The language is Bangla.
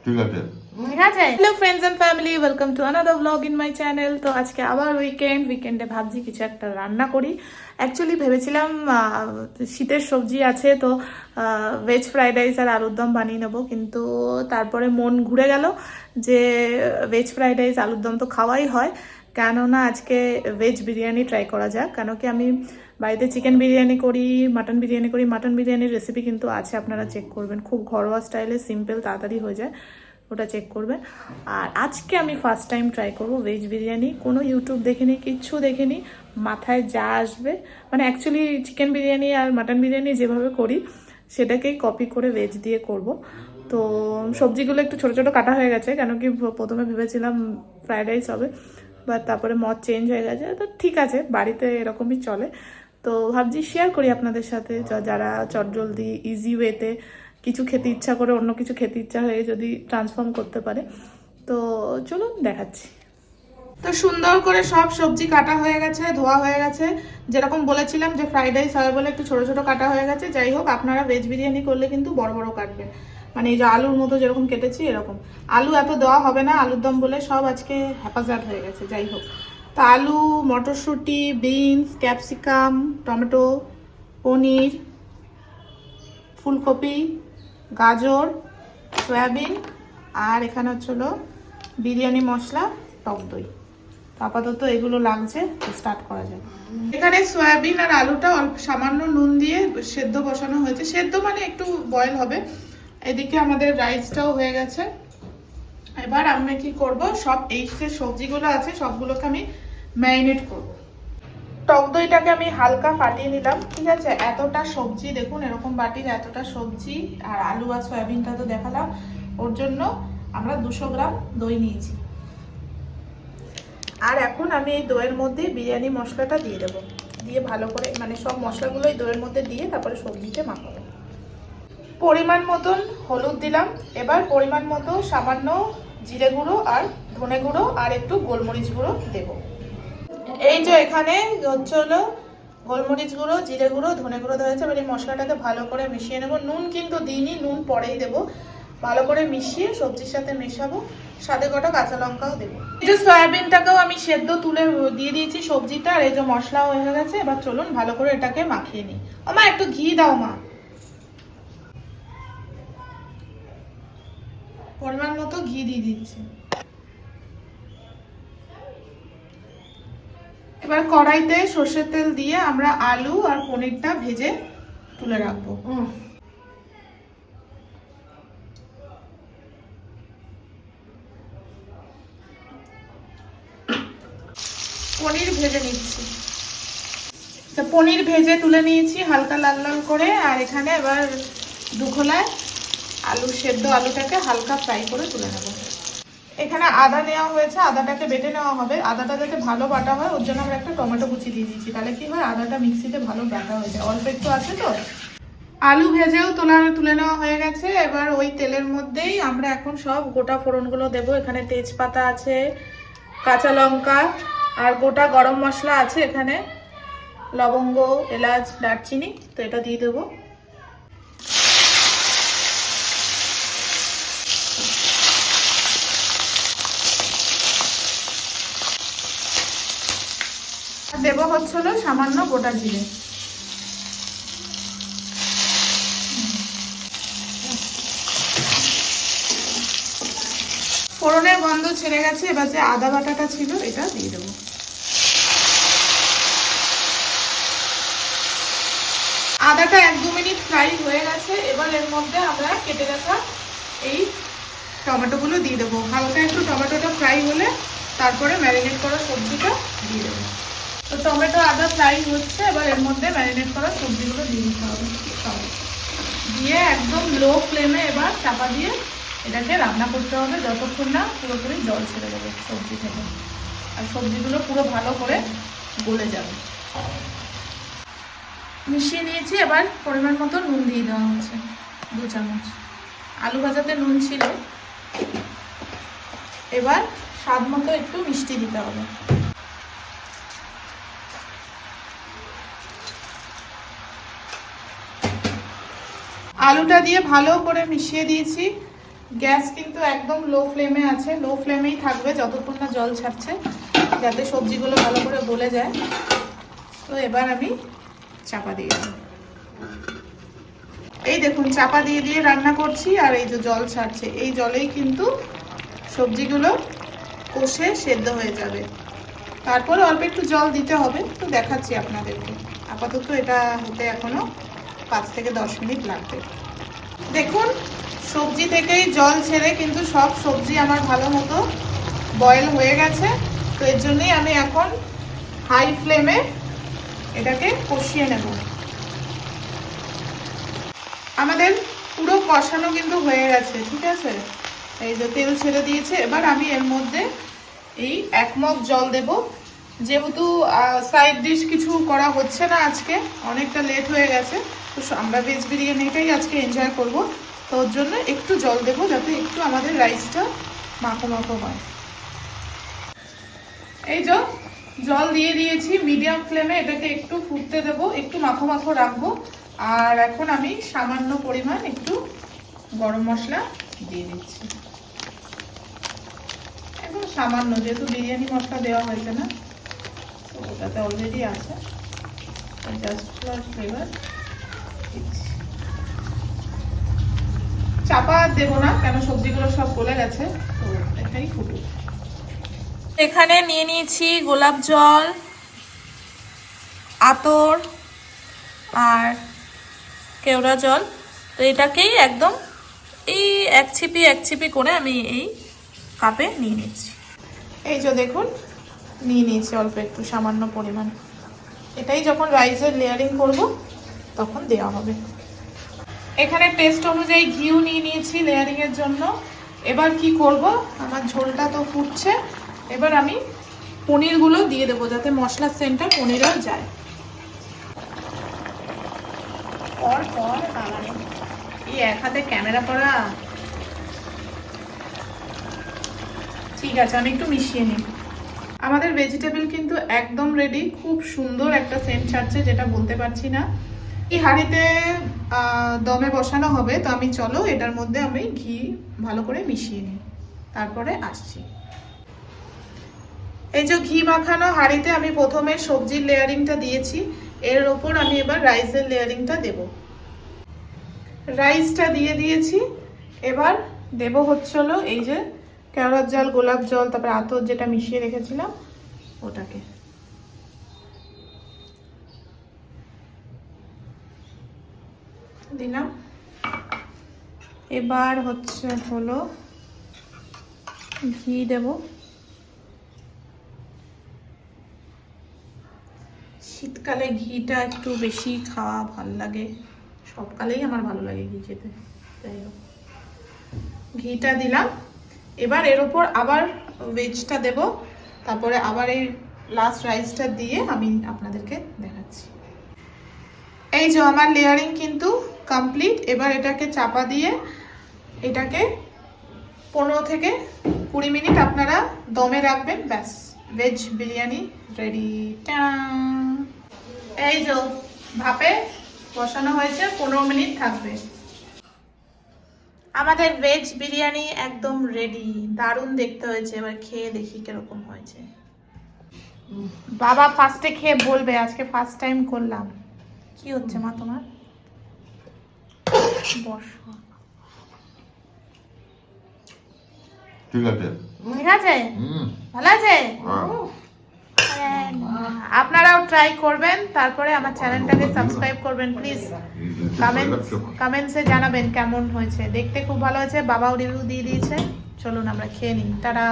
ঠিক আছে। ঠিক আছে। Hello friends and family, welcome to another blog in my channel. তো আজকে আবার উইকেন্ডে ভাবছি কিছু একটা রান্না করি। অ্যাকচুয়ালি ভেবেছিলাম শীতের সবজি আছে তো ভেজ ফ্রাইড রাইস আর আলুর দম বানিয়ে নেবো, কিন্তু তারপরে মন ঘুরে গেল যে ভেজ ফ্রাইড রাইস আলুর দম তো খাওয়াই হয়, কেননা আজকে ভেজ বিরিয়ানি ট্রাই করা যাক। কেন কি আমি বাড়িতে চিকেন বিরিয়ানি করি, মাটন বিরিয়ানি করি। মাটন বিরিয়ানির রেসিপি কিন্তু আছে, আপনারা চেক করবেন, খুব ঘরোয়া স্টাইলে, সিম্পল, তাড়াতাড়ি হয়ে যায়, ওটা চেক করবেন। আর আজকে আমি ফার্স্ট টাইম ট্রাই করব ভেজ বিরিয়ানি। কোনো ইউটিউব দেখিনি, কিচ্ছু দেখিনি, মাথায় যা আসবে, মানে অ্যাকচুয়ালি চিকেন বিরিয়ানি আর মাটন বিরিয়ানি যেভাবে করি সেটাকেই কপি করে ভেজ দিয়ে করব। তো সবজিগুলো একটু ছোটো ছোটো কাটা হয়ে গেছে, কেন কি প্রথমে ভেবেছিলাম ফ্রাইড রাইস হবে, বাট তারপরে মত চেঞ্জ হয়ে গেছে। তো ঠিক আছে, বাড়িতে এরকমই চলে। তো ভাবছি শেয়ার করি আপনাদের সাথে, যারা চটজলদি ইজি ওয়েতে কিছু খেতে ইচ্ছা করে, অন্য কিছু খেতে ইচ্ছা হয়ে যদি ট্রান্সফর্ম করতে পারে। তো চলুন দেখাচ্ছি। তো সুন্দর করে সব সবজি কাটা হয়ে গেছে, ধোয়া হয়ে গেছে, যেরকম বলেছিলাম যে ফ্রাইড রাইস হবে বলে একটু ছোট ছোট কাটা হয়ে গেছে। যাই হোক, আপনারা ভেজ বিরিয়ানি করলে কিন্তু বড় বড় কাটবেন, মানে এই যে আলুর মতো যেরকম কেটেছি এরকম। আলু এত দেওয়া হবে না, আলুর দম বলে সব আজকে হেফাজত হয়ে গেছে। যাই হোক, তো আলু, মটরশুঁটি, বিনস, ক্যাপসিকাম, টমেটো, পনির, ফুলকপি, গাজর, সয়াবিন, আর এখানে হচ্ছিল বিরিয়ানি মশলা, টক দই। আপাতত এগুলো লাগছে, স্টার্ট করা যায়। এখানে সয়াবিন আর আলুটা অল্প সামান্য নুন দিয়ে সেদ্ধ বসানো হয়েছে, সেদ্ধ মানে একটু বয়েল হবে। এদিকে আমাদের রাইসটাও হয়ে গেছে। এবার আমি কি করব, সব এই যে সবজিগুলো আছে সবগুলোকে আমি ম্যারিনেট করব। টক দইটাকে আমি হালকা ফাটিয়ে নিলাম, ঠিক আছে। এতটা সবজি দেখুন, এরকম বাটির এতটা সবজি, আর আলু আর সয়াবিনটা তো দেখালাম, ওর জন্য আমরা 200 গ্রাম দই নিয়েছি। আর এখন আমি এই দইয়ের মধ্যে বিরিয়ানি মশলাটা দিয়ে দেবো, দিয়ে ভালো করে, মানে সব মশলাগুলো এই দইয়ের মধ্যে দিয়ে তারপরে সবজিতে মাখাবো। পরিমাণ মতন হলুদ দিলাম, এবার পরিমাণ মতো সামান্য জিরে গুঁড়ো আর ধনে গুঁড়ো আর একটু গোলমরিচ গুঁড়ো দেবো। এই যে এখানে হচ্ছে হলো গোলমরিচ গুঁড়ো, জিরে গুঁড়ো, ধনে গুঁড়ো দেওয়া হয়েছে। এবার এই মশলাটাকে ভালো করে মিশিয়ে নেবো। নুন কিন্তু দিইনি, নুন পরেই দেবো। ভালো করে মিশিয়ে সবজির সাথে মেশাবো, সাথে কটা কাঁচা লঙ্কাও দেবো। এই যে সয়াবিনটাকেও আমি সেদ্ধ তুলে দিয়ে দিয়েছি সবজিটা, আর এই যে মশলাও হয়ে গেছে। এবার চলুন ভালো করে এটাকে মাখিয়ে নিই। ও মা, একটু ঘি দাও মা। পরিমাণ মতো ঘি দিয়ে দিচ্ছি। এবার কড়াইতে সর্ষের তেল দিয়ে আমরা আলু আর পনিরটা ভেজে তুলে রাখবো। পনির ভেজে নিচ্ছি। তো পনির ভেজে তুলে নিয়েছি হালকা লাল লাল করে। আর এখানে এবার দুখোলায় আলু সেদ্ধ আলুটাকে হালকা ফ্রাই করে তুলে নেব। এখানে আদা নেওয়া হয়েছে, আদাটাকে বেটে নেওয়া হবে। আদাটা যাতে ভালো বাটা হয় ওর জন্য আমরা একটা টমেটো কুচি দিয়ে দিচ্ছি, তাহলে কি হয়, আদাটা মিক্সিতে ভালো বাটা হয়ে যায়। অল্প একটু আছে তো। আলু ভেজেও তুলে নেওয়া হয়ে গেছে। এবার ওই তেলের মধ্যেই আমরা এখন সব গোটা ফোড়নগুলো দেবো। এখানে তেজপাতা আছে, কাঁচা লঙ্কা আর গোটা গরম মশলা আছে, এখানে লবঙ্গ, এলাচ, দারচিনি, তো এটা দিয়ে দেবো। দেবো হচ্ছে হলো সামান্য গোটা জিরে। ফোড়নের গন্ধ ছেড়ে গেছে, এবার যে আদা বাটাটা ছিল এটা দিয়ে দেবো। আদাটা 1-2 মিনিট ফ্রাই হয়ে গেছে। এবার এর মধ্যে আমরা কেটে রাখা এই টমেটোগুলো দিয়ে দেবো। হালকা একটু টমেটোটা ফ্রাই হলে তারপরে ম্যারিনেট করা সবজিটা দিয়ে দেবো। তো টমেটো আদা ফ্রাই হচ্ছে, এবার এর মধ্যে ম্যারিনেট করা সবজিগুলো দিয়ে দিতে হবে। দিয়ে একদম লো ফ্লেমে এবার চাপা দিয়ে এটাকে রান্না করতে হবে যতক্ষণ না পুরোপুরি জল ছেড়ে দেবে সবজি থেকে, আর সবজিগুলো পুরো ভালো করে গলে যাবে। মিশিয়ে নিয়েছি। এবার পরিমাণ মতো নুন দিয়ে দেওয়া হচ্ছে, 2 চামচ। আলু ভাজাতে নুন ছিল। এবার স্বাদ মতো একটু মিষ্টি দিতে হবে। আলুটা দিয়ে ভালো করে মিশিয়ে দিয়েছি। গ্যাস কিন্তু একদম লো ফ্লেমে আছে, লো ফ্লেমেই থাকবে যতক্ষণ না জল ছাড়ছে, যাতে সবজিগুলো ভালো করে গলে যায়। তো এবার আমি চাপা দিয়ে দেব। এই দেখুন চাপা দিয়ে দিয়ে রান্না করছি, আর এই যে জল ছাড়ছে, এই জলেই কিন্তু সবজিগুলো কষে সেদ্ধ হয়ে যাবে। তারপরে অল্প একটু জল দিতে হবে, তো দেখাচ্ছি আপনাদেরকে। আপাতত এটা হতে এখনো 5 থেকে 10 মিনিট লাগবে। দেখুন সবজি থেকেই জল ছেড়ে কিন্তু সব সবজি আমার ভালো মতো বয়েল হয়ে গেছে। তো এর জন্যই আমি এখন হাই ফ্লেমে এটাকে কষিয়ে নেব। আমাদের পুরো কষানো কিন্তু হয়ে গেছে, ঠিক আছে। এই যে তেল ছেড়ে দিয়েছে। এবার আমি এর মধ্যে এই 1 মগ জল দেব। যেহেতু সাইড ডিশ কিছু করা হচ্ছে না আজকে, অনেকটা লেট হয়ে গেছে, তো আমরা ভেজ বিরিয়ানিটাই আজকে এনজয় করব। তো ওর জন্য একটু জল দেব, যাতে একটু আমাদের রাইসটা মাখো মাখো হয়। এই যে জল দিয়ে দিয়েছি, মিডিয়াম ফ্লেমে এটাকে একটু ফুটতে দেব, একটু মাখো মাখো রাখবো। আর এখন আমি সামান্য পরিমাণ একটু গরম মশলা দিয়ে দিচ্ছি, একদম সামান্য, যেহেতু বিরিয়ানি মশলা দেওয়া হয়েছে না, তো ওটাতে অলরেডি আছে, জাস্ট ফর ফ্লেভার। চাপা দেবো না, কেন সবজিগুলো সব গলে গেছে, তো এটাই ফুটুক। এখানে নিয়ে নিয়েছি গোলাপ জল, আতর আর কেওড়া জল। তো এটাকেই একদম এই এক ছিপি করে আমি এই কাপে নিয়ে নিচ্ছি। এই যে দেখুন নিয়ে নিয়েছি অল্প একটু সামান্য পরিমাণ। এটাই যখন রাইসের লেয়ারিং করব তখন দেওয়া হবে। এখানে টেস্ট অনুযায়ী ঘিও নিয়ে নিয়েছি লেয়ারিং এর জন্য। এবার কি করব, আমার ঝোলটা তো ফুটছে, এবার আমি পনিরগুলো দিয়ে দেবো, যাতে মশলার সেন্টটা পনিরেও যায়। এই এক হাতে ক্যামেরা করা, ঠিক আছে, আমি একটু মিশিয়ে নিই। আমাদের ভেজিটেবল কিন্তু একদম রেডি। খুব সুন্দর একটা সেন্ট ছাড়ছে, যেটা বলতে পারছি না। এই হাঁড়িতে দমে বসানো হবে, তো আমি চলো এটার মধ্যে আমি ঘি ভালো করে মিশিয়ে নিই, তারপরে আসছি। এই যে ঘি মাখানো হাঁড়িতে আমি প্রথমে সবজির লেয়ারিংটা দিয়েছি, এর ওপর আমি এবার রাইসের লেয়ারিংটা দেব। রাইসটা দিয়ে দিয়েছি, এবার দেব হচ্ছিল এই যে কেওড়ার জল, গোলাপ জল, তারপরে আতর যেটা মিশিয়ে রেখেছিলাম ওটাকে। দিলাম। এবার হলো ঘি দেব। শীতকালে ঘিটা একটু বেশি খাওয়া ভাল লাগে, সবকালেই আমার ভালো লাগে ঘি খেতে, যাই হোক ঘিটা দিলাম। এবার এর ওপর আবার ভেজটা দেব, তারপরে আবার এই লাস্ট রাইসটা দিয়ে আমি আপনাদেরকে দেখাচ্ছি। এই যে আমার লেয়ারিং কিন্তু কমপ্লিট। এবার এটাকে চাপা দিয়ে এটাকে 15 থেকে 20 মিনিট আপনারা দমে রাখবেন, ব্যাস ভেজ বিরিয়ানি রেডি। এই যে ভাপে বসানো হয়েছে, 15 মিনিট থাকবে। আমাদের ভেজ বিরিয়ানি একদম রেডি, দারুণ দেখতে হয়েছে। এবার খেয়ে দেখি কিরকম হয়েছে। বাবা ফার্স্টে খেয়ে বলবে, আজকে ফার্স্ট টাইম করলাম। কি হচ্ছে মা তোমার? বসো। ঠিক আছে, ঠিক আছে, ভালো আছে। আপনারাও ট্রাই করবেন, তারপরে আমার চ্যানেলটাকে সাবস্ক্রাইব করবেন প্লিজ। কমেন্টসে জানাবেন কেমন হয়েছে। দেখতে খুব ভালো হয়েছে, বাবাও রিভিউ দিয়ে দিয়েছে। চলুন আমরা খেয়ে নিই। টাটা।